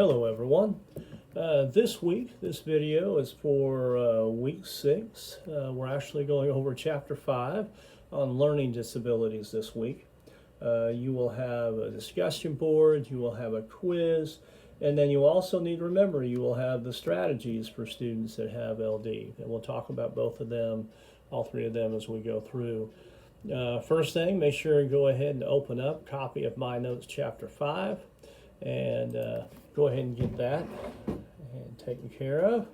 Hello everyone. This week, this video is for week 6. We're actually going over chapter 5 on learning disabilities this week. You will have a discussion board, you will have a quiz, and then you also need to remember you will have the strategies for students that have LD. And we'll talk about both of them, all three of them as we go through. First thing, make sure and go ahead and open up a copy of My Notes chapter 5 and go ahead and get that and taken care of.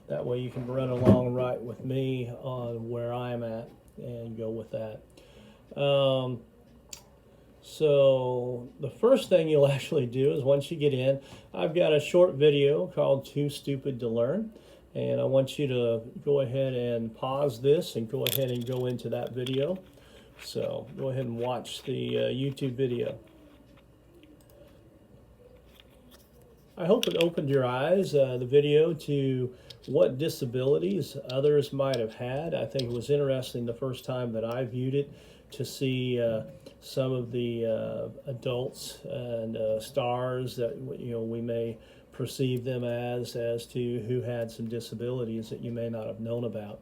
That way you can run along right with me on where I'm at and go with that. So the first thing you'll actually do is once you get in, I've got a short video called Too Stupid to Learn, and I want you to go ahead and pause this and go ahead and go into that video. So go ahead and watch the YouTube video. I hope it opened your eyes, the video, to what disabilities others might have had. I think it was interesting the first time that I viewed it to see some of the adults and stars that we may perceive them as to who had some disabilities that you may not have known about.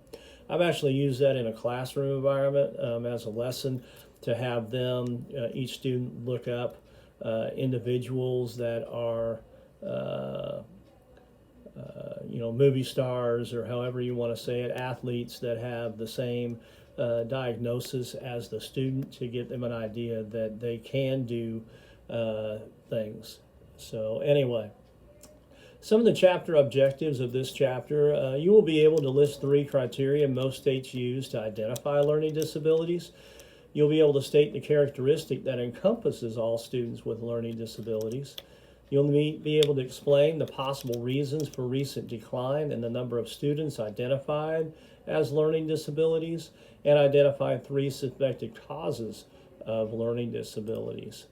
I've actually used that in a classroom environment as a lesson to have them, each student, look up individuals that are movie stars, or however you want to say it, athletes that have the same diagnosis as the student, to get them an idea that they can do things. So anyway, some of the chapter objectives of this chapter, you will be able to list 3 criteria most states use to identify learning disabilities. You'll be able to state the characteristic that encompasses all students with learning disabilities. You'll be able to explain the possible reasons for recent decline in the number of students identified as learning disabilities, and identify 3 suspected causes of learning disabilities.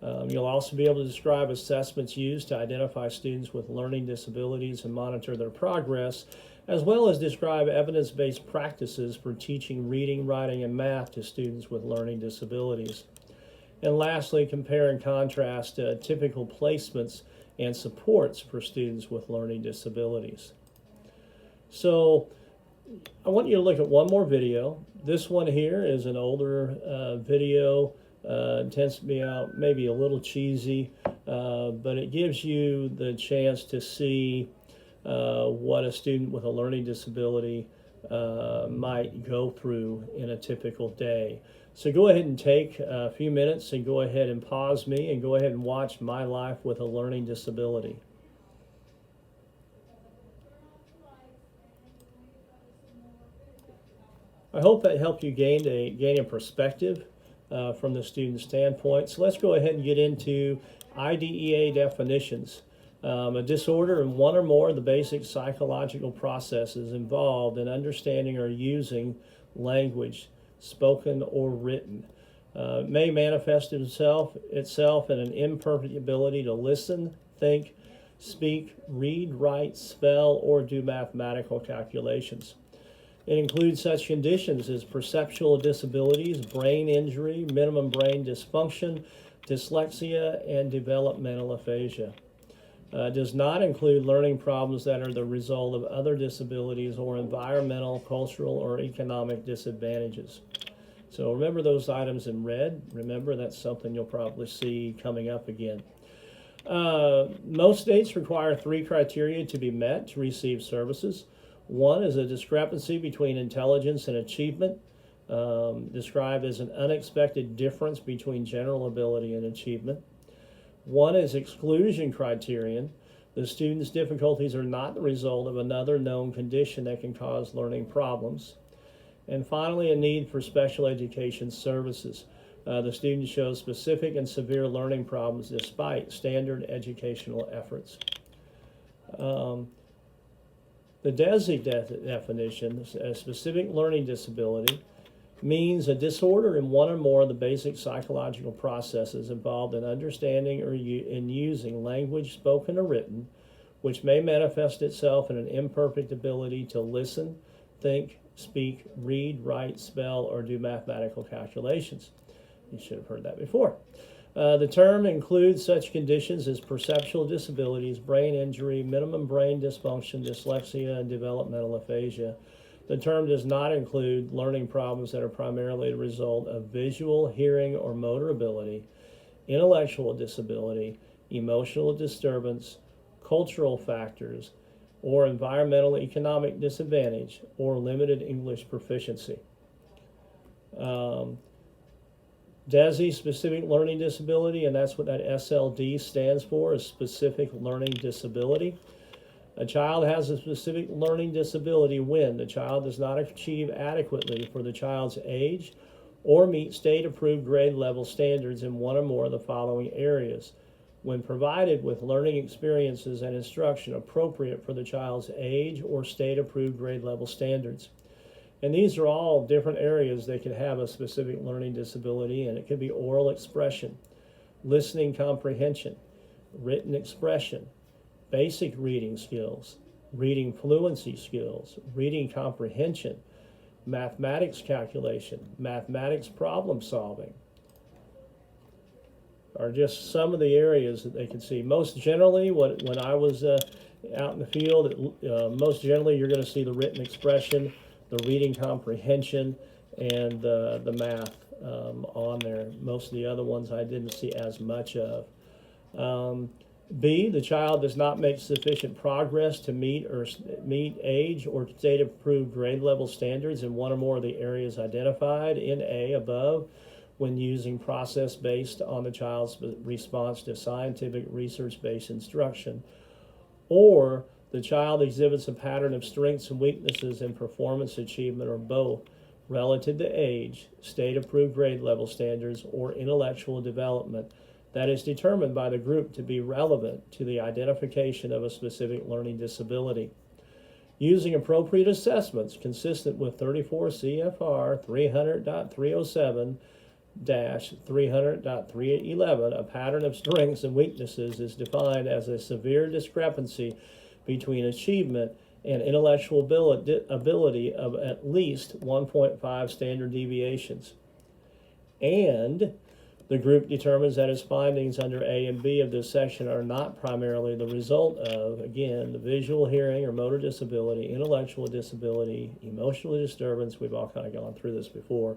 You'll also be able to describe assessments used to identify students with learning disabilities and monitor their progress, as well as describe evidence-based practices for teaching reading, writing, and math to students with learning disabilities. And lastly, compare and contrast typical placements and supports for students with learning disabilities. So I want you to look at one more video. This one here is an older video. It tends to be out maybe a little cheesy, but it gives you the chance to see what a student with a learning disability might go through in a typical day. So go ahead and take a few minutes and go ahead and pause me and go ahead and watch My Life with a Learning Disability. I hope that helped you gain a perspective from the student standpoint. So let's go ahead and get into IDEA definitions. A disorder in one or more of the basic psychological processes involved in understanding or using language, spoken or written. May manifest itself in an imperfect ability to listen, think, speak, read, write, spell, or do mathematical calculations. It includes such conditions as perceptual disabilities, brain injury, minimum brain dysfunction, dyslexia, and developmental aphasia. Does not include learning problems that are the result of other disabilities or environmental, cultural, or economic disadvantages. So remember those items in red. Remember, that's something you'll probably see coming up again. Most states require 3 criteria to be met to receive services. One is a discrepancy between intelligence and achievement, described as an unexpected difference between general ability and achievement. One is exclusion criterion. The student's difficulties are not the result of another known condition that can cause learning problems. And finally, a need for special education services. The student shows specific and severe learning problems despite standard educational efforts. The DESI definition, a specific learning disability, means a disorder in one or more of the basic psychological processes involved in understanding or in using language, spoken or written, which may manifest itself in an imperfect ability to listen, think, speak, read, write, spell, or do mathematical calculations. You should have heard that before. The term includes such conditions as perceptual disabilities, brain injury, minimum brain dysfunction, dyslexia, and developmental aphasia. The term does not include learning problems that are primarily the result of visual, hearing, or motor ability, intellectual disability, emotional disturbance, cultural factors, or environmental economic disadvantage, or limited English proficiency. DESI, specific learning disability, and that's what that SLD stands for, is specific learning disability. A child has a specific learning disability when the child does not achieve adequately for the child's age or meet state-approved grade level standards in one or more of the following areas, when provided with learning experiences and instruction appropriate for the child's age or state-approved grade level standards. And these are all different areas that can have a specific learning disability, and it could be oral expression, listening comprehension, written expression, basic reading skills, reading fluency skills, reading comprehension, mathematics calculation, mathematics problem solving, are just some of the areas that they can see. Most generally, when I was out in the field, most generally you're going to see the written expression, the reading comprehension, and the math on there. Most of the other ones I didn't see as much of. B, the child does not make sufficient progress to meet age or state approved grade level standards in one or more of the areas identified in A above when using process based on the child's response to scientific research-based instruction. Or the child exhibits a pattern of strengths and weaknesses in performance achievement, or both, relative to age, state approved grade level standards, or intellectual development that is determined by the group to be relevant to the identification of a specific learning disability. Using appropriate assessments consistent with 34 CFR 300.307-300.311, a pattern of strengths and weaknesses is defined as a severe discrepancy between achievement and intellectual ability of at least 1.5 standard deviations. And the group determines that its findings under A and B of this section are not primarily the result of, again, the visual, hearing, or motor disability, intellectual disability, emotional disturbance, we've all kind of gone through this before,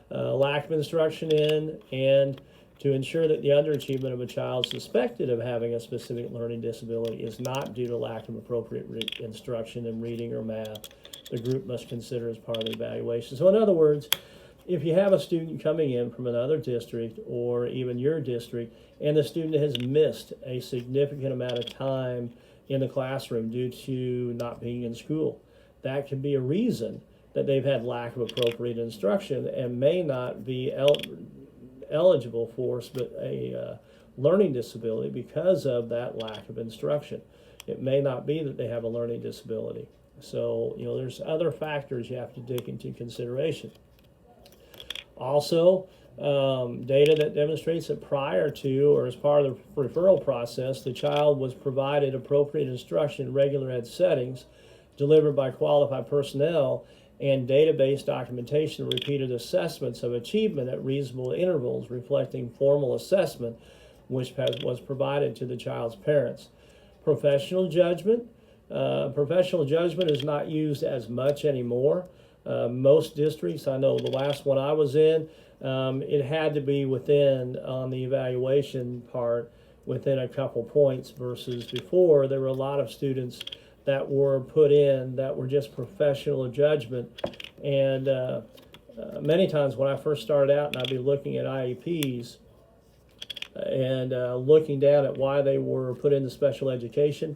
lack of instruction in, and to ensure that the underachievement of a child suspected of having a specific learning disability is not due to lack of appropriate instruction in reading or math, the group must consider as part of the evaluation. So in other words, if you have a student coming in from another district or even your district, and the student has missed a significant amount of time in the classroom due to not being in school, that can be a reason that they've had lack of appropriate instruction and may not be eligible for a learning disability because of that lack of instruction. It may not be that they have a learning disability. So, there's other factors you have to take into consideration. Also, data that demonstrates that prior to or as part of the referral process, the child was provided appropriate instruction in regular ed settings delivered by qualified personnel, and database documentation of repeated assessments of achievement at reasonable intervals reflecting formal assessment which was provided to the child's parents. Professional judgment. Professional judgment is not used as much anymore. Most districts, I know the last one I was in, it had to be within, on the evaluation part, within a couple points, versus before there were a lot of students that were put in that were just professional judgment. And many times when I first started out and I'd be looking at IEPs and looking down at why they were put into special education,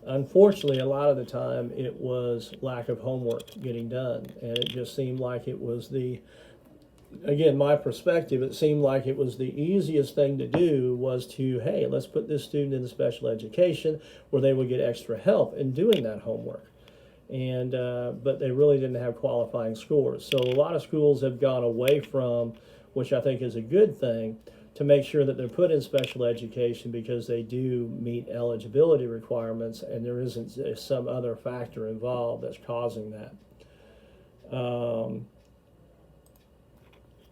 unfortunately, a lot of the time it was lack of homework getting done, and it just seemed like it was again, my perspective, it seemed like it was the easiest thing to do was to, hey, let's put this student into special education where they would get extra help in doing that homework. And but they really didn't have qualifying scores. So a lot of schools have gone away from, which I think is a good thing, to make sure that they're put in special education because they do meet eligibility requirements and there isn't some other factor involved that's causing that.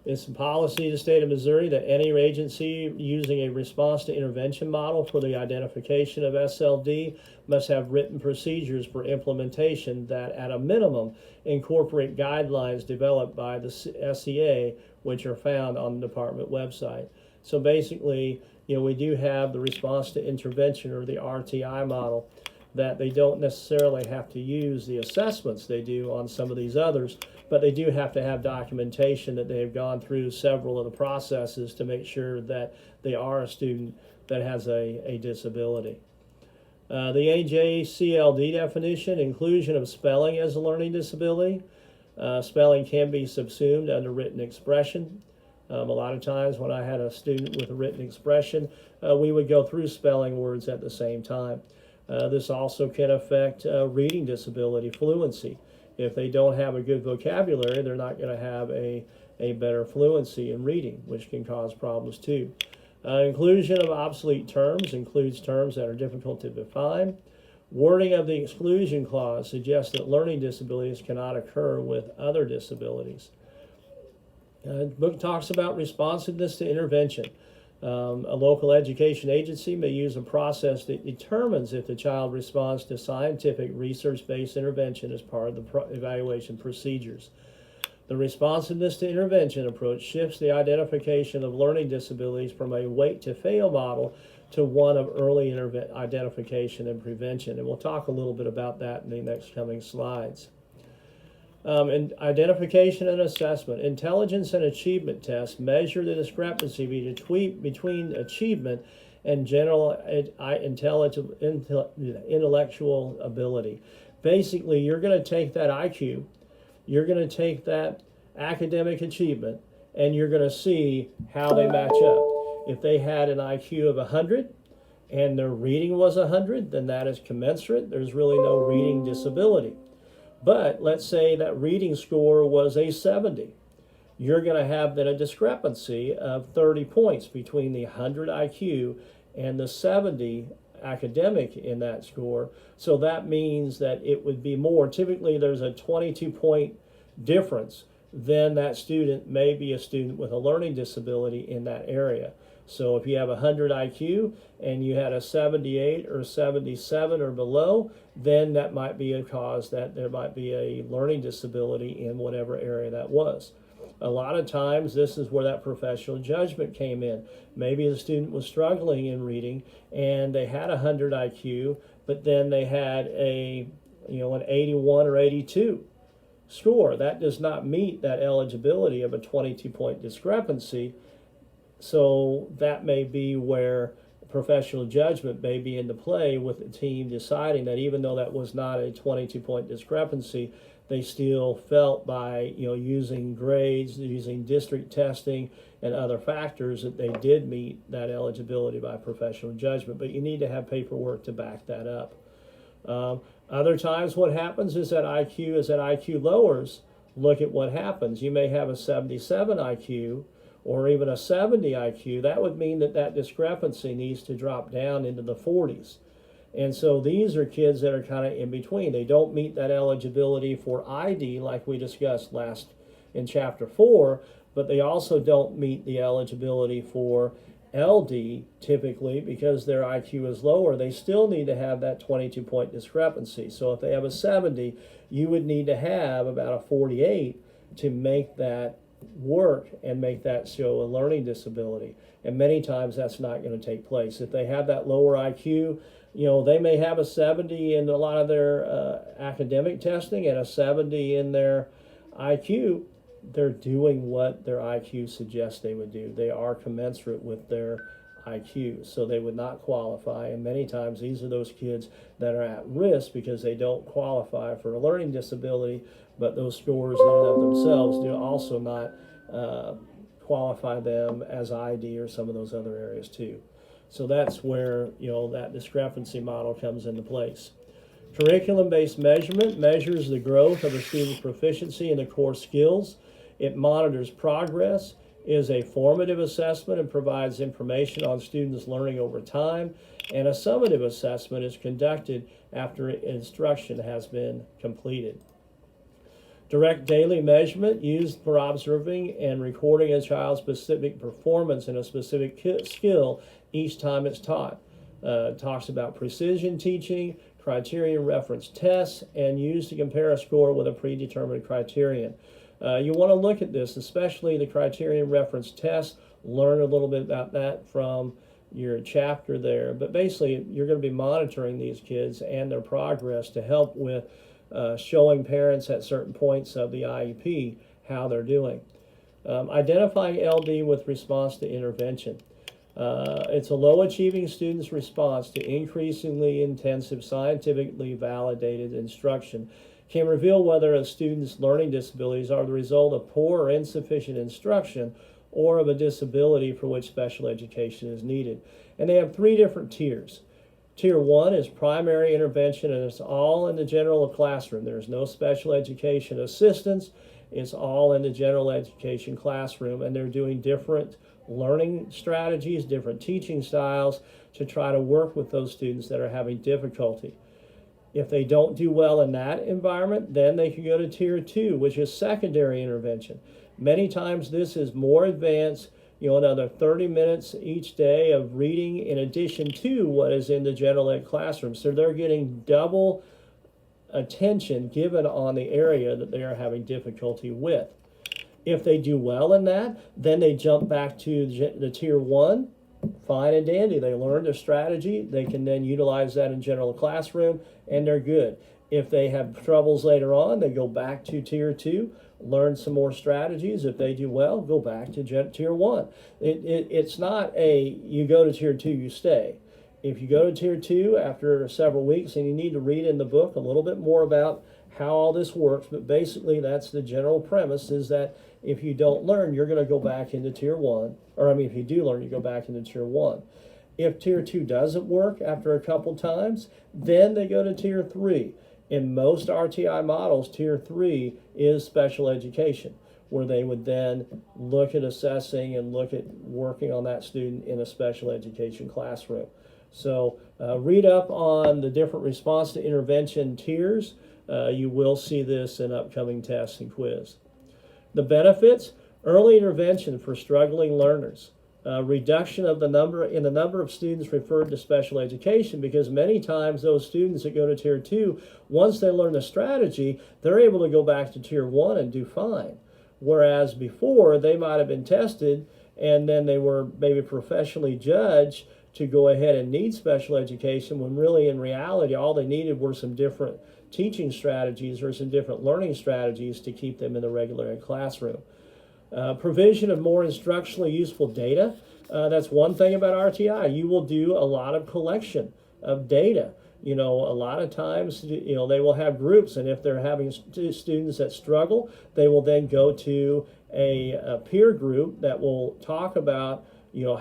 It's a policy of the state of Missouri that any agency using a response to intervention model for the identification of SLD must have written procedures for implementation that, at a minimum, incorporate guidelines developed by the SEA, which are found on the department website. So basically, we do have the response to intervention, or the RTI model, that they don't necessarily have to use the assessments they do on some of these others, but they do have to have documentation that they have gone through several of the processes to make sure that they are a student that has a disability. The AJCLD definition: inclusion of spelling as a learning disability. Spelling can be subsumed under written expression. A lot of times when I had a student with a written expression, we would go through spelling words at the same time. This also can affect reading disability fluency. If they don't have a good vocabulary, they're not going to have a better fluency in reading, which can cause problems too. Inclusion of obsolete terms includes terms that are difficult to define. Wording of the exclusion clause suggests that learning disabilities cannot occur with other disabilities. The book talks about responsiveness to intervention. A local education agency may use a process that determines if the child responds to scientific research-based intervention as part of the evaluation procedures. The responsiveness to intervention approach shifts the identification of learning disabilities from a wait to fail model to one of early identification and prevention. And we'll talk a little bit about that in the next coming slides. And identification and assessment. Intelligence and achievement tests measure the discrepancy between achievement and general intellectual ability. Basically, you're going to take that IQ, you're going to take that academic achievement, and you're going to see how they match up. If they had an IQ of 100 and their reading was 100, then that is commensurate. There's really no reading disability. But let's say that reading score was a 70. You're going to have then a discrepancy of 30 points between the 100 IQ and the 70 academic in that score. So that means that it would be more. Typically, there's a 22-point difference. Then that student may be a student with a learning disability in that area. So if you have a 100 IQ and you had a 78 or 77 or below, then that might be a cause that there might be a learning disability in whatever area that was. A lot of times this is where that professional judgment came in. Maybe the student was struggling in reading and they had a 100 IQ, but then they had an 81 or 82 score. That does not meet that eligibility of a 22-point discrepancy. So that may be where professional judgment may be into play, with the team deciding that even though that was not a 22-point discrepancy, they still felt by using grades, using district testing and other factors, that they did meet that eligibility by professional judgment. But you need to have paperwork to back that up. Other times what happens is that IQ lowers, look at what happens. You may have a 77 IQ or even a 70 IQ. That would mean that that discrepancy needs to drop down into the 40s. And so these are kids that are kind of in between. They don't meet that eligibility for ID like we discussed last in chapter 4, but they also don't meet the eligibility for LD typically because their IQ is lower. They still need to have that 22-point discrepancy. So if they have a 70, you would need to have about a 48 to make that work and make that show a learning disability. And many times that's not going to take place. If they have that lower IQ, they may have a 70 in a lot of their academic testing and a 70 in their IQ. They're doing what their IQ suggests they would do. They are commensurate with their IQ, so they would not qualify. And many times these are those kids that are at risk because they don't qualify for a learning disability, but those scores in and of themselves do also not qualify them as ID or some of those other areas too. So that's where that discrepancy model comes into place. Curriculum-based measurement measures the growth of a student's proficiency in the core skills. It monitors progress, is a formative assessment, and provides information on students' learning over time. And a summative assessment is conducted after instruction has been completed. Direct daily measurement used for observing and recording a child's specific performance in a specific skill each time it's taught. Talks about precision teaching, criterion reference tests, and used to compare a score with a predetermined criterion. You want to look at this, especially the criterion reference test. Learn a little bit about that from your chapter there. But basically, you're going to be monitoring these kids and their progress to help with showing parents at certain points of the IEP how they're doing. Identifying LD with response to intervention. It's a low achieving student's response to increasingly intensive, scientifically validated instruction. Can reveal whether a student's learning disabilities are the result of poor or insufficient instruction or of a disability for which special education is needed. And they have 3 different tiers. Tier 1 is primary intervention, and it's all in the general classroom. There's no special education assistance. It's all in the general education classroom, and they're doing different learning strategies, different teaching styles to try to work with those students that are having difficulty. If they don't do well in that environment, then they can go to Tier 2, which is secondary intervention. Many times this is more advanced, another 30 minutes each day of reading in addition to what is in the general ed classroom. So they're getting double attention given on the area that they are having difficulty with. If they do well in that, then they jump back to the Tier 1, fine and dandy. They learned a strategy. They can then utilize that in general classroom, and they're good. If they have troubles later on, they go back to Tier 2, learn some more strategies. If they do well, go back to Tier 1. It's not you go to Tier 2, you stay. If you go to Tier 2 after several weeks, and you need to read in the book a little bit more about how all this works, but basically that's the general premise, is that if you don't learn, you're going to go back into Tier 1. If you do learn, you go back into Tier 1. If Tier 2 doesn't work after a couple times, then they go to Tier 3. In most RTI models, Tier 3 is special education, where they would then look at assessing and look at working on that student in a special education classroom. So read up on the different response to intervention tiers. You will see this in upcoming tests and quiz. The benefits: early intervention for struggling learners. Reduction of the number of students referred to special education, because many times those students that go to Tier 2, once they learn the strategy, they're able to go back to Tier 1 and do fine. Whereas before, they might have been tested and then they were maybe professionally judged to go ahead and need special education, when really in reality all they needed were some different teaching strategies or some different learning strategies to keep them in the regular ed classroom. Provision of more instructionally useful data. That's one thing about RTI. You will do a lot of collection of data. A lot of times, they will have groups, and if they're having students that struggle, they will then go to a peer group that will talk about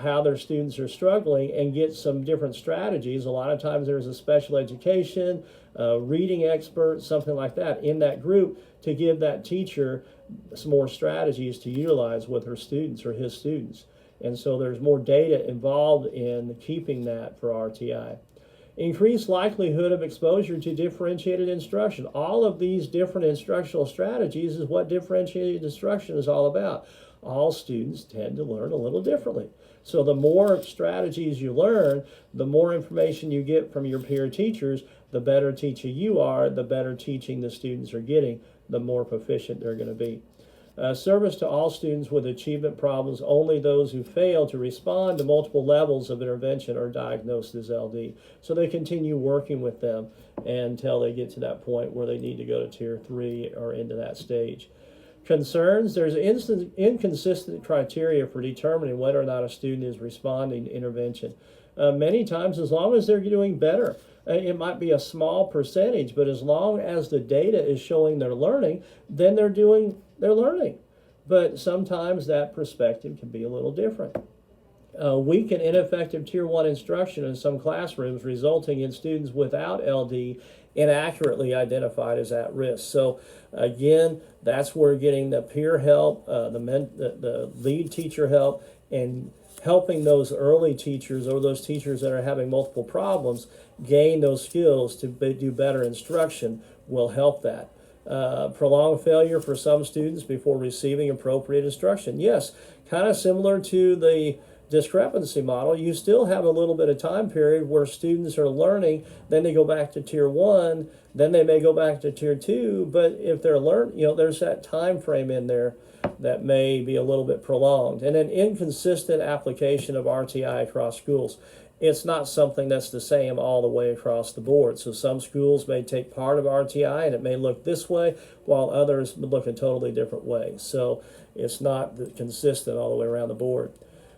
how their students are struggling and get some different strategies. A lot of times there's a special education, reading expert, something like that in that group to give that teacher some more strategies to utilize with her students or his students. And so there's more data involved in keeping that for RTI. Increased likelihood of exposure to differentiated instruction. All of these different instructional strategies is what differentiated instruction is all about. All students tend to learn a little differently. So the more strategies you learn, the more information you get from your peer teachers, the better teacher you are, the better teaching the students are getting, the more proficient they're going to be. Service to all students with achievement problems. Only those who fail to respond to multiple levels of intervention are diagnosed as LD. So they continue working with them until they get to that point where they need to go to Tier 3 or into that stage. Concerns: there's inconsistent criteria for determining whether or not a student is responding to intervention. Many times, as long as they're doing better, it might be a small percentage, but as long as the data is showing they're learning, then they're learning. But sometimes that perspective can be a little different. Weak and ineffective Tier 1 instruction in some classrooms, resulting in students without LD inaccurately identified as at risk. So again, that's where getting the peer help, the lead teacher help, and helping those early teachers or those teachers that are having multiple problems gain those skills to do better instruction will help that. Prolonged failure for some students before receiving appropriate instruction. Yes, kind of similar to the discrepancy model. You still have a little bit of time period where students are learning, then they go back to tier 1, then they may go back to tier 2, but if they're there's that time frame in there that may be a little bit prolonged. And an inconsistent application of RTI across schools. It's not something that's the same all the way across the board. So some schools may take part of RTI and it may look this way, while others look a totally different way. So it's not consistent all the way around the board.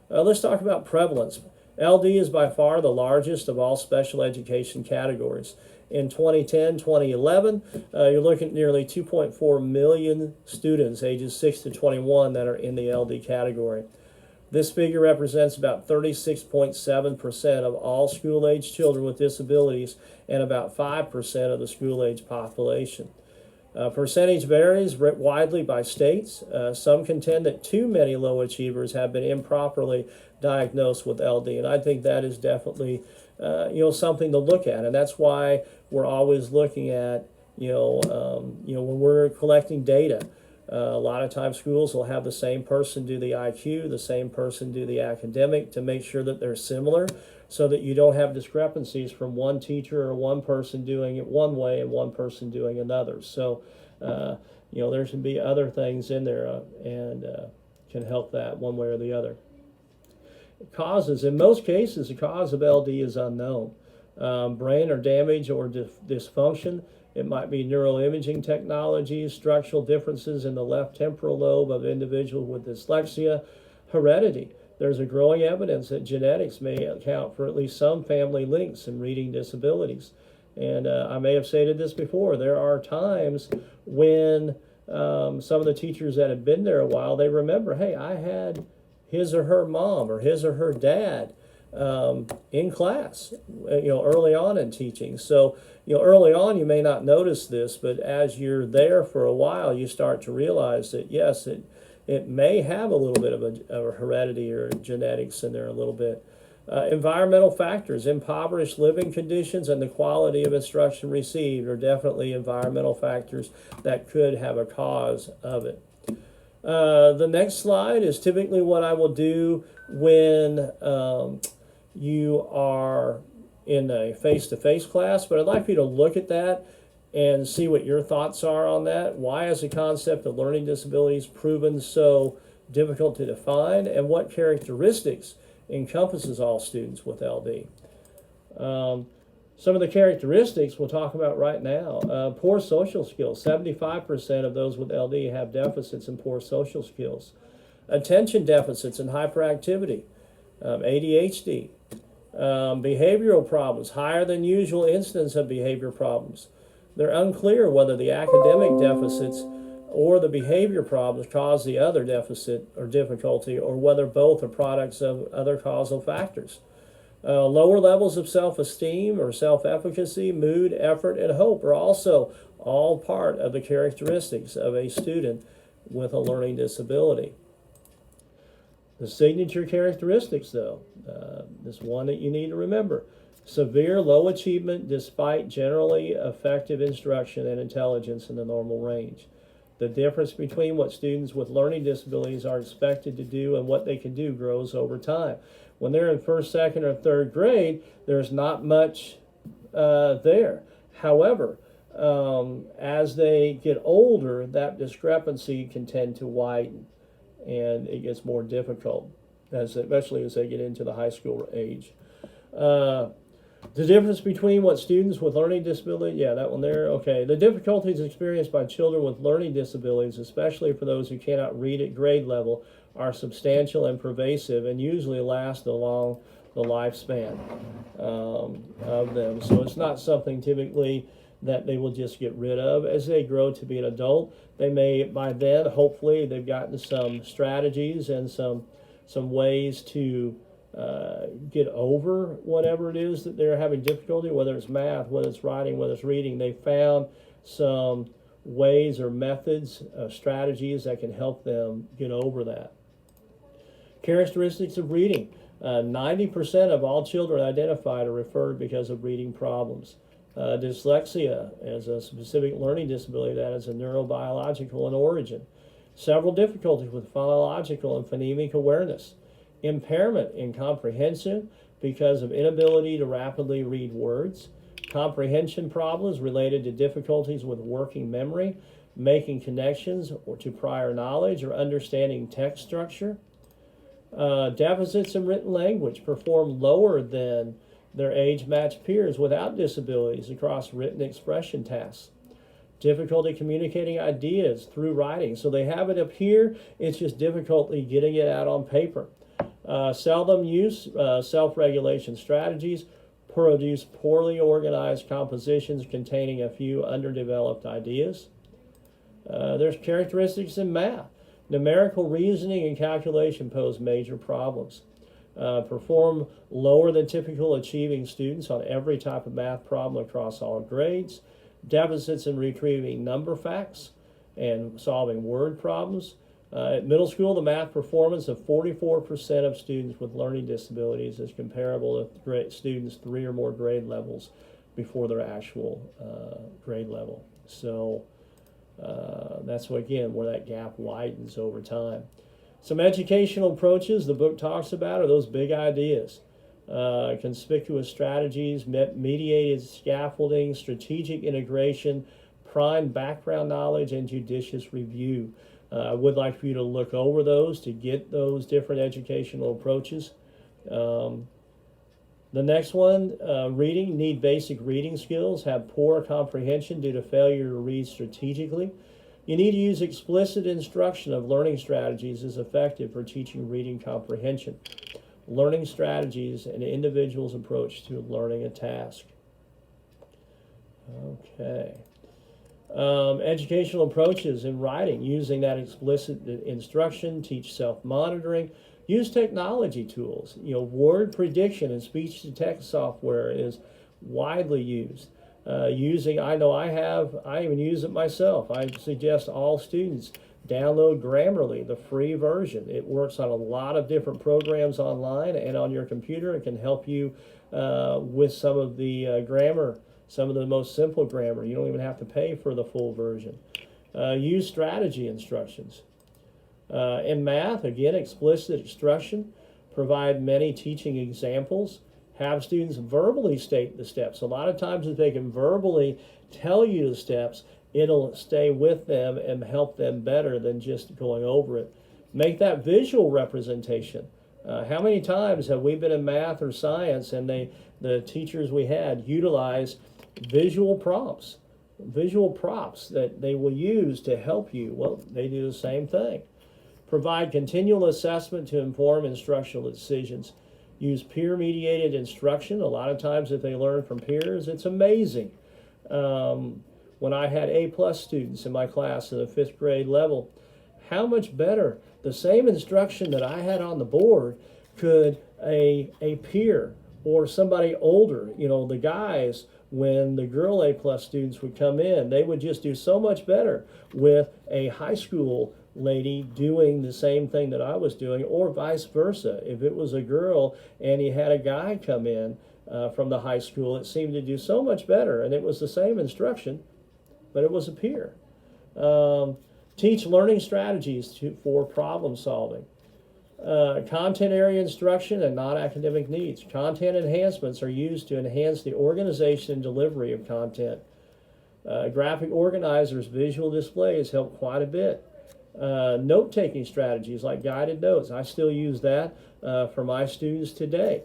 Let's talk about prevalence. LD is by far the largest of all special education categories. In 2010, 2011, you're looking at nearly 2.4 million students ages 6 to 21 that are in the LD category. This figure represents about 36.7% of all school-age children with disabilities and about 5% of the school-age population. Percentage varies widely by states. Some contend that too many low achievers have been improperly diagnosed with LD, and I think that is definitely something to look at, and that's why we're always looking at when we're collecting data. A lot of times schools will have the same person do the IQ, the same person do the academic to make sure that they're similar, so that you don't have discrepancies from one teacher or one person doing it one way and one person doing another. So, there should be other things in there and can help that one way or the other. Causes, in most cases, the cause of LD is unknown. Brain or damage or dysfunction. It might be neuroimaging technologies, structural differences in the left temporal lobe of individuals with dyslexia, heredity. There's a growing evidence that genetics may account for at least some family links in reading disabilities. And I may have stated this before, there are times when some of the teachers that have been there a while, they remember, hey, I had his or her mom or his or her dad in class, early on in teaching. So, early on you may not notice this, but as you're there for a while, you start to realize that yes, it may have a little bit of a heredity or genetics in there a little bit. Environmental factors, impoverished living conditions, and the quality of instruction received are definitely environmental factors that could have a cause of it. The next slide is typically what I will do when you are in a face-to-face class, but I'd like for you to look at that and see what your thoughts are on that. Why is the concept of learning disabilities proven so difficult to define, and what characteristics encompasses all students with LD? Some of the characteristics we'll talk about right now. Poor social skills. 75% of those with LD have deficits in poor social skills. Attention deficits and hyperactivity. ADHD. Behavioral problems. Higher than usual incidence of behavior problems. They're unclear whether the academic deficits or the behavior problems cause the other deficit or difficulty, or whether both are products of other causal factors. Lower levels of self-esteem or self-efficacy, mood, effort, and hope are also all part of the characteristics of a student with a learning disability. The signature characteristics, though, this one that you need to remember. Severe low achievement despite generally effective instruction and intelligence in the normal range. The difference between what students with learning disabilities are expected to do and what they can do grows over time. When they're in first, second, or third grade, there's not much there. However, as they get older, that discrepancy can tend to widen, and it gets more difficult, especially as they get into the high school age. The difference between what students with learning disability, yeah, that one there, okay. The difficulties experienced by children with learning disabilities, especially for those who cannot read at grade level, are substantial and pervasive and usually last along the lifespan of them. So it's not something typically that they will just get rid of. As they grow to be an adult, they may, by then, hopefully, they've gotten some strategies and some ways to get over whatever it is that they're having difficulty, whether it's math, whether it's writing, whether it's reading. They found some ways or methods, strategies that can help them get over that. Characteristics of reading. 90% of all children identified are referred because of reading problems. Dyslexia as a specific learning disability that is a neurobiological in origin. Several difficulties with phonological and phonemic awareness. Impairment in comprehension because of inability to rapidly read words. Comprehension problems related to difficulties with working memory, making connections or to prior knowledge or understanding text structure. Deficits in written language perform lower than their age-matched peers without disabilities across written expression tasks. Difficulty communicating ideas through writing. So they have it up here, it's just difficulty getting it out on paper. Seldom use self-regulation strategies, produce poorly organized compositions containing a few underdeveloped ideas. There's characteristics in math. Numerical reasoning and calculation pose major problems. Perform lower than typical achieving students on every type of math problem across all grades. Deficits in retrieving number facts and solving word problems. At middle school, the math performance of 44% of students with learning disabilities is comparable to students 3 or more grade levels before their actual grade level. So that's what, again, where that gap widens over time. Some educational approaches the book talks about are those big ideas. Conspicuous strategies, mediated scaffolding, strategic integration, prime background knowledge, and judicious review. I would like for you to look over those to get those different educational approaches. The next one, reading, need basic reading skills, have poor comprehension due to failure to read strategically. You need to use explicit instruction of learning strategies as effective for teaching reading comprehension. Learning strategies and individual's approach to learning a task. Okay. Educational approaches in writing, using that explicit instruction, teach self-monitoring, use technology tools. Word prediction and speech-to-text software is widely used. I even use it myself. I suggest all students download Grammarly, the free version. It works on a lot of different programs online and on your computer. It can help you with some of the grammar, some of the most simple grammar. You don't even have to pay for the full version. Use strategy instructions. In math, again, explicit instruction. Provide many teaching examples. Have students verbally state the steps. A lot of times if they can verbally tell you the steps, it'll stay with them and help them better than just going over it. Make that visual representation. How many times have we been in math or science and the teachers we had utilize visual prompts that they will use to help you? Well, they do the same thing. Provide continual assessment to inform instructional decisions. Use peer-mediated instruction. A lot of times if they learn from peers, it's amazing. When I had A+ students in my class in the 5th grade level, how much better the same instruction that I had on the board could a peer or somebody older, the guys, when the girl A+ students would come in, they would just do so much better with a high school lady doing the same thing that I was doing, or vice versa. If it was a girl and you had a guy come in from the high school, it seemed to do so much better, and it was the same instruction, but it was a peer. Teach learning strategies for problem solving. Content area instruction and non-academic needs. Content enhancements are used to enhance the organization and delivery of content. Graphic organizers, visual displays help quite a bit. Note-taking strategies like guided notes. I still use that for my students today.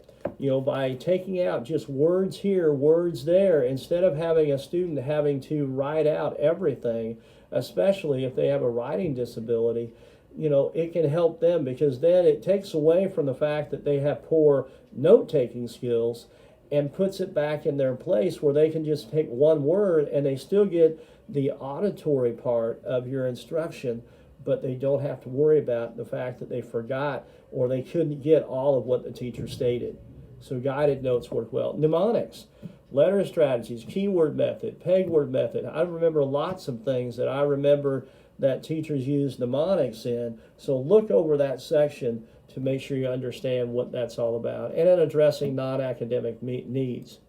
By taking out just words here, words there, instead of having a student having to write out everything, especially if they have a writing disability, it can help them, because then it takes away from the fact that they have poor note-taking skills and puts it back in their place where they can just take one word and they still get the auditory part of your instruction, but they don't have to worry about the fact that they forgot or they couldn't get all of what the teacher stated. So guided notes work well. Mnemonics, letter strategies, keyword method, pegword method. I remember lots of things that I remember that teachers use mnemonics in. So look over that section to make sure you understand what that's all about. And then addressing non-academic needs.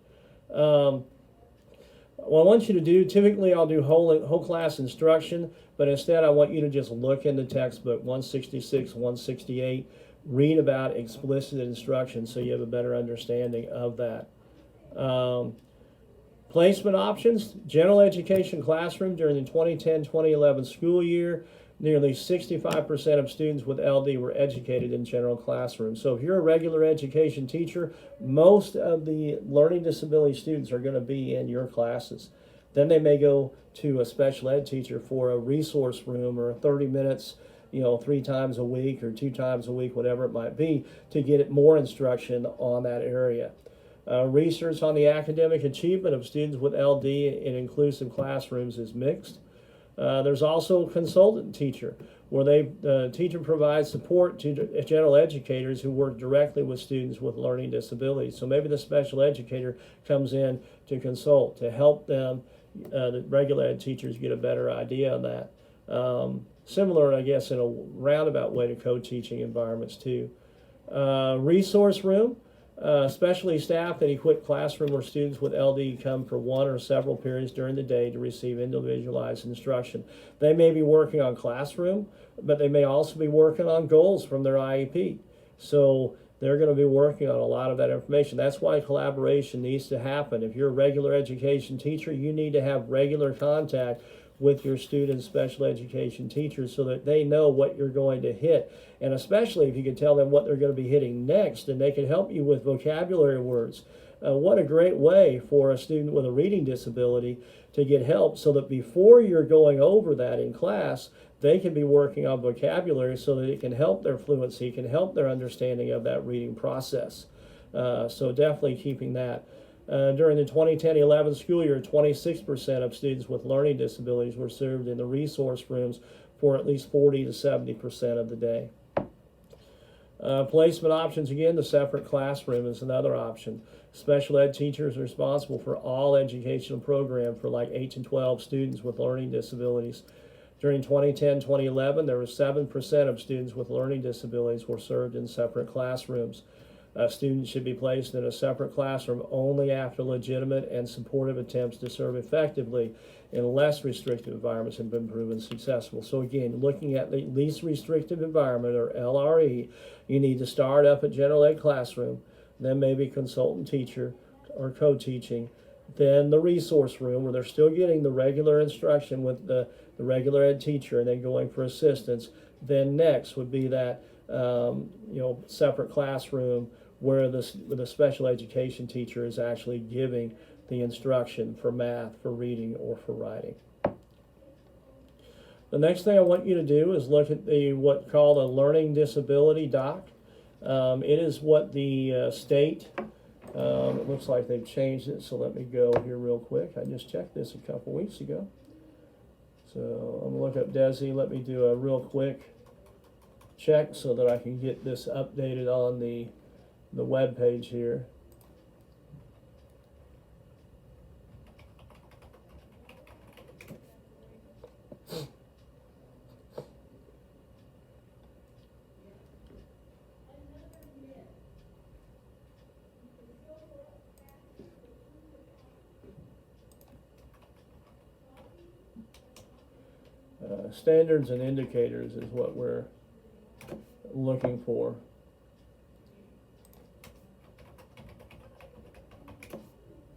What I want you to do, typically I'll do whole class instruction, but instead I want you to just look in the textbook 166, 168, read about explicit instruction so you have a better understanding of that. Placement options, general education classroom during the 2010-2011 school year. Nearly 65% of students with LD were educated in general classrooms. So if you're a regular education teacher, most of the learning disability students are going to be in your classes. Then they may go to a special ed teacher for a resource room or 30 minutes, 3 times a week or 2 times a week, whatever it might be, to get more instruction on that area. Research on the academic achievement of students with LD in inclusive classrooms is mixed. There's also a consultant teacher, where the teacher provides support to general educators who work directly with students with learning disabilities. So maybe the special educator comes in to consult, to help them, the regular ed teachers, get a better idea on that. Similar, I guess, in a roundabout way to co-teaching environments too. Resource room. Specially staffed and equipped classroom where students with LD come for one or several periods during the day to receive individualized instruction. They may be working on classroom, but they may also be working on goals from their IEP. So they're going to be working on a lot of that information. That's why collaboration needs to happen. If you're a regular education teacher, you need to have regular contact with your students' special education teachers so that they know what you're going to hit. And especially if you can tell them what they're going to be hitting next, and they can help you with vocabulary words. What a great way for a student with a reading disability to get help so that before you're going over that in class, they can be working on vocabulary so that it can help their fluency, can help their understanding of that reading process. So definitely keeping that. During the 2010-11 school year, 26% of students with learning disabilities were served in the resource rooms for at least 40 to 70% of the day. Placement options, again, the separate classroom is another option. Special ed teachers are responsible for all educational program for like 8 to 12 students with learning disabilities. During 2010-2011, there was 7% of students with learning disabilities were served in separate classrooms. Students should be placed in a separate classroom only after legitimate and supportive attempts to serve effectively in less restrictive environments have been proven successful. So again, looking at the least restrictive environment, or LRE, you need to start up at general ed classroom, then maybe consultant teacher or co-teaching, then the resource room where they're still getting the regular instruction with the regular ed teacher and then going for assistance. Then next would be that separate classroom where the special education teacher is actually giving the instruction for math, for reading, or for writing. The next thing I want you to do is look at what's called a learning disability doc. It is what the state, it looks like they've changed it, so let me go here real quick. I just checked this a couple weeks ago. So I'm going to look up DESI. Let me do a real quick check so that I can get this updated on the web page here. Standards and indicators is what we're looking for.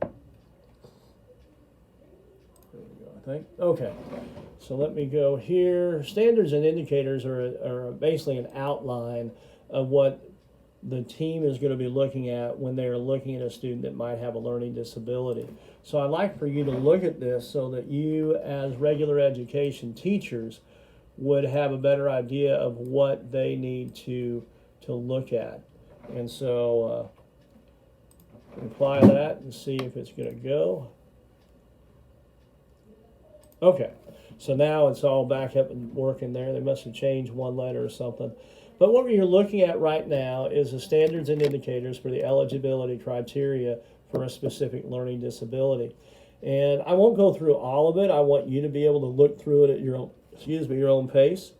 There we go, I think. Okay, so let me go here. Standards and indicators are basically an outline of what the team is going to be looking at when they're looking at a student that might have a learning disability. So I'd like for you to look at this so that you, as regular education teachers, would have a better idea of what they need to look at. And so apply that and see if it's going to go. Okay, so now it's all back up and working there. They must have changed one letter or something. But what you're looking at right now is the standards and indicators for the eligibility criteria for a specific learning disability. And I won't go through all of it. I want you to be able to look through it at your own, your own pace.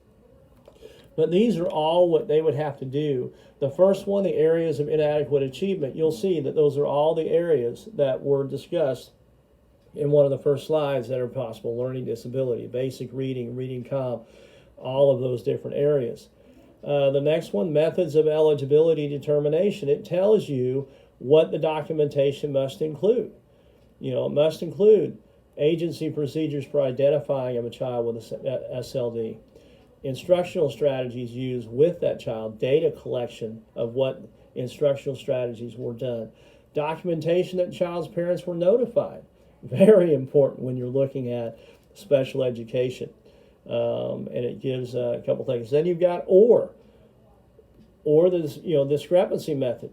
But these are all what they would have to do. The first one, the areas of inadequate achievement, you'll see that those are all the areas that were discussed in one of the first slides that are possible: learning disability, basic reading, reading comp, all of those different areas. The next one, methods of eligibility determination. It tells you what the documentation must include. It must include agency procedures for identifying of a child with SLD, instructional strategies used with that child, data collection of what instructional strategies were done, documentation that the child's parents were notified. Very important when you're looking at special education. And it gives a couple things. Then you've got or the discrepancy method.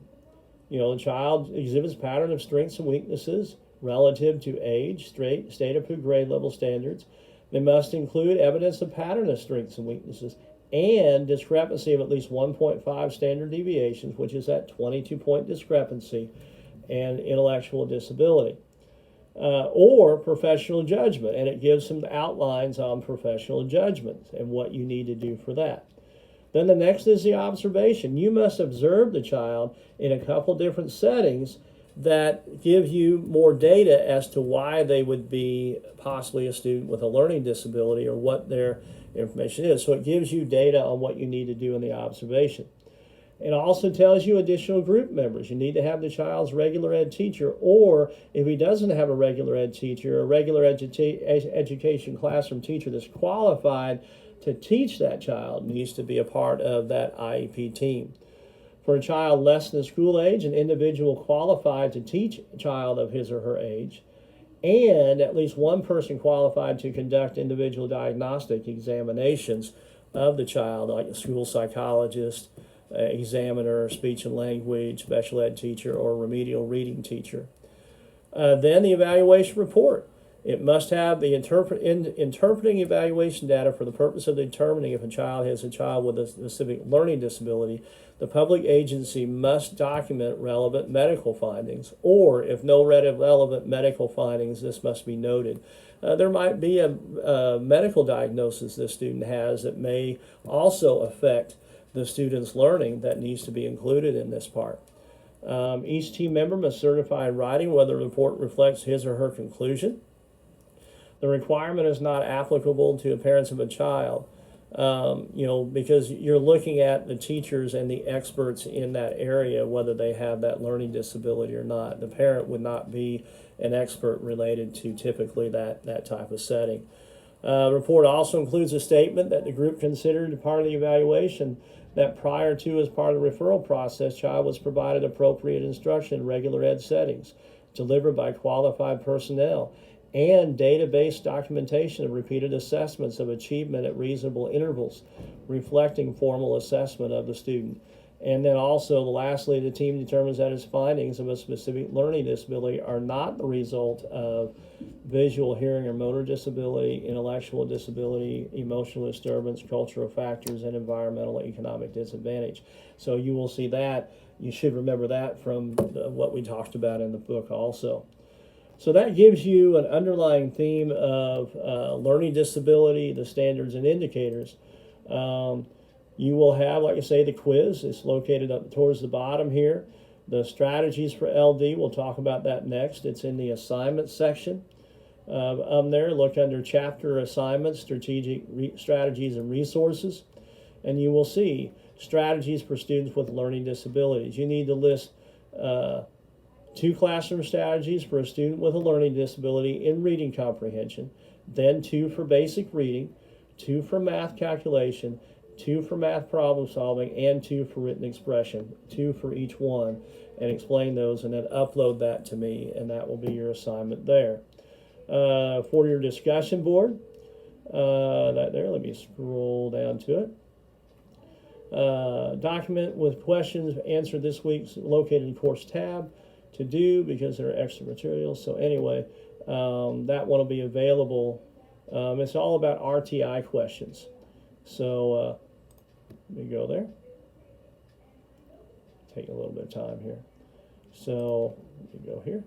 The child exhibits pattern of strengths and weaknesses relative to age, state approved grade level standards. They must include evidence of pattern of strengths and weaknesses and discrepancy of at least 1.5 standard deviations, which is that 22-point discrepancy, and intellectual disability. Or professional judgment, and it gives some outlines on professional judgment and what you need to do for that. Then the next is the observation. You must observe the child in a couple different settings that give you more data as to why they would be possibly a student with a learning disability or what their information is. So it gives you data on what you need to do in the observation. It also tells you additional group members. You need to have the child's regular ed teacher, or if he doesn't have a regular ed teacher, a regular education classroom teacher that's qualified to teach that child needs to be a part of that IEP team. For a child less than school age, an individual qualified to teach a child of his or her age, and at least one person qualified to conduct individual diagnostic examinations of the child, like a school psychologist, examiner, speech and language, special ed teacher, or remedial reading teacher. Then the evaluation report. It must have the interpreting evaluation data for the purpose of determining if a child has a child with a specific learning disability. The public agency must document relevant medical findings, or if no relevant medical findings, this must be noted. There might be a medical diagnosis this student has that may also affect the student's learning that needs to be included in this part. Each team member must certify in writing whether the report reflects his or her conclusion. The requirement is not applicable to the parents of a child, because you're looking at the teachers and the experts in that area, whether they have that learning disability or not. The parent would not be an expert related to typically that type of setting. The report also includes a statement that the group considered part of the evaluation that prior to as part of the referral process, child was provided appropriate instruction in regular ed settings delivered by qualified personnel, and data-based documentation of repeated assessments of achievement at reasonable intervals, reflecting formal assessment of the student. And then also, lastly, the team determines that its findings of a specific learning disability are not the result of visual, hearing, or motor disability, intellectual disability, emotional disturbance, cultural factors, and environmental and economic disadvantage. So you will see that. You should remember that from what we talked about in the book also. So that gives you an underlying theme of learning disability, the standards and indicators. You will have, like I say, the quiz. It's located up towards the bottom here. The strategies for LD, we'll talk about that next. It's in the assignment section. There, look under chapter assignments, strategic strategies and resources, and you will see strategies for students with learning disabilities. You need to list 2 classroom strategies for a student with a learning disability in reading comprehension, then 2 for basic reading, 2 for math calculation, 2 for math problem solving, and 2 for written expression, 2 for each one, and explain those, and then upload that to me, and that will be your assignment there. For your discussion board, let me scroll down to it. Document with questions answered this week's located in course tab to do, because there are extra materials. So anyway, that one will be available. It's all about RTI questions. So let me go there. Take a little bit of time here. So let me go here.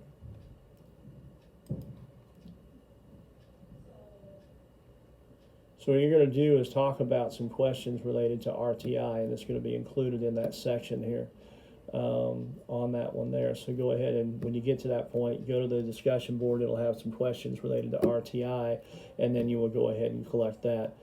So what you're going to do is talk about some questions related to RTI, and it's going to be included in that section here. on that one there. So go ahead and when you get to that point, go to the discussion board. It'll have some questions related to RTI, and then you will go ahead and collect that.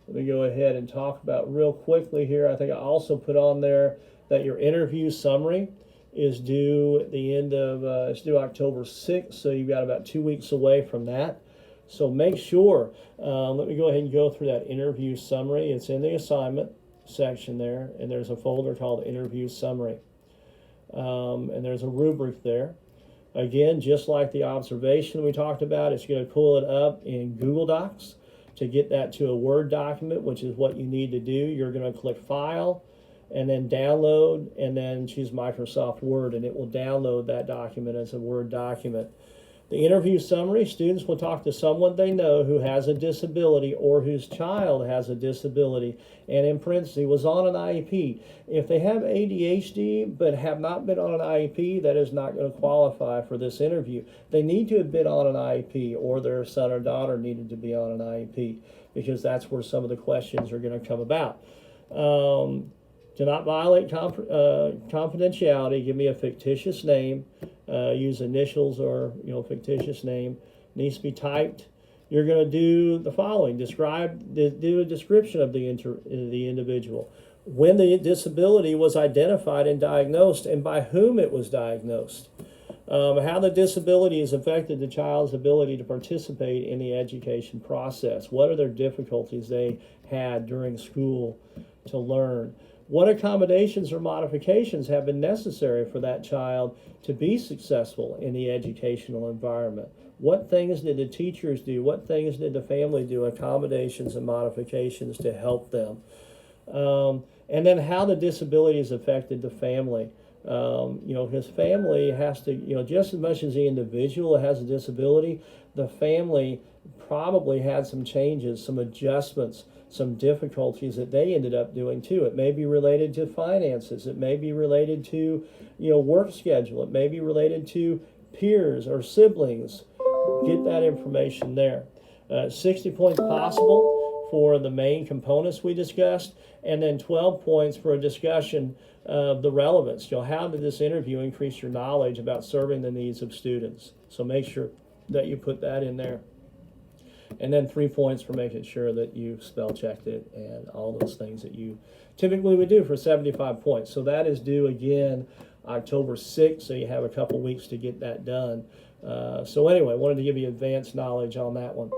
Let me go ahead and talk about real quickly here. I think I also put on there that your interview summary is due at the end of it's due October 6th, so you've got about 2 weeks away from that. So make sure, let me go ahead and go through that interview summary. It's in the assignment section there, and there's a folder called interview summary. And there's a rubric there. Again, just like the observation we talked about, it's going to pull it up in Google Docs. To get that to a Word document, which is what you need to do, you're going to click File, and then Download, and then choose Microsoft Word, and it will download that document as a Word document. The interview summary, students will talk to someone they know who has a disability or whose child has a disability, and in parentheses, was on an IEP. If they have ADHD but have not been on an IEP, that is not going to qualify for this interview. They need to have been on an IEP, or their son or daughter needed to be on an IEP, because that's where some of the questions are going to come about. Do not violate confidentiality. Give me a fictitious name. Use initials or fictitious name. Needs to be typed. You're going to do the following: do a description of the individual, when the disability was identified and diagnosed, and by whom it was diagnosed. How the disability has affected the child's ability to participate in the education process. What are their difficulties they had during school to learn? What accommodations or modifications have been necessary for that child to be successful in the educational environment? What things did the teachers do? What things did the family do? Accommodations and modifications to help them. And then how the disability has affected the family. His family has to, just as much as the individual has a disability, the family probably had some changes, some adjustments, some difficulties that they ended up doing too. It may be related to finances. It may be related to, work schedule. It may be related to peers or siblings. Get that information there. 60 points possible for the main components we discussed, and then 12 points for a discussion of the relevance. How did this interview increase your knowledge about serving the needs of students? So make sure that you put that in there. And then 3 points for making sure that you spell checked it and all those things that you typically would do for 75 points. So that is due again October 6th, so you have a couple weeks to get that done. So anyway, I wanted to give you advanced knowledge on that one.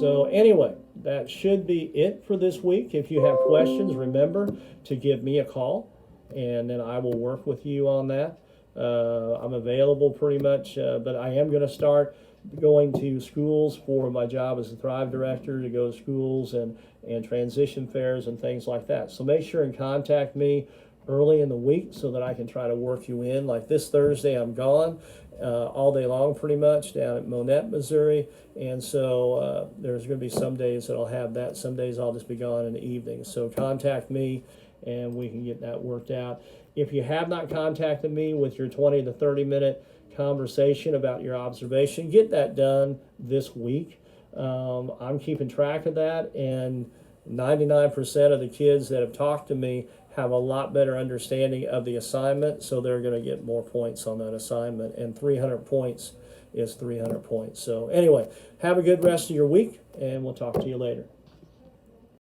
So anyway, that should be it for this week. If you have questions, remember to give me a call, and then I will work with you on that. I'm available pretty much, but I am going to start going to schools for my job as a Thrive Director, to go to schools and transition fairs and things like that. So make sure and contact me early in the week so that I can try to work you in. Like this Thursday, I'm gone all day long pretty much down at Monette, Missouri. And so there's going to be some days that I'll have that. Some days I'll just be gone in the evening. So contact me and we can get that worked out. If you have not contacted me with your 20 to 30 minute conversation about your observation, get that done this week. I'm keeping track of that, and 99% of the kids that have talked to me have a lot better understanding of the assignment, so they're going to get more points on that assignment, and 300 points is 300 points. So anyway, have a good rest of your week, and we'll talk to you later.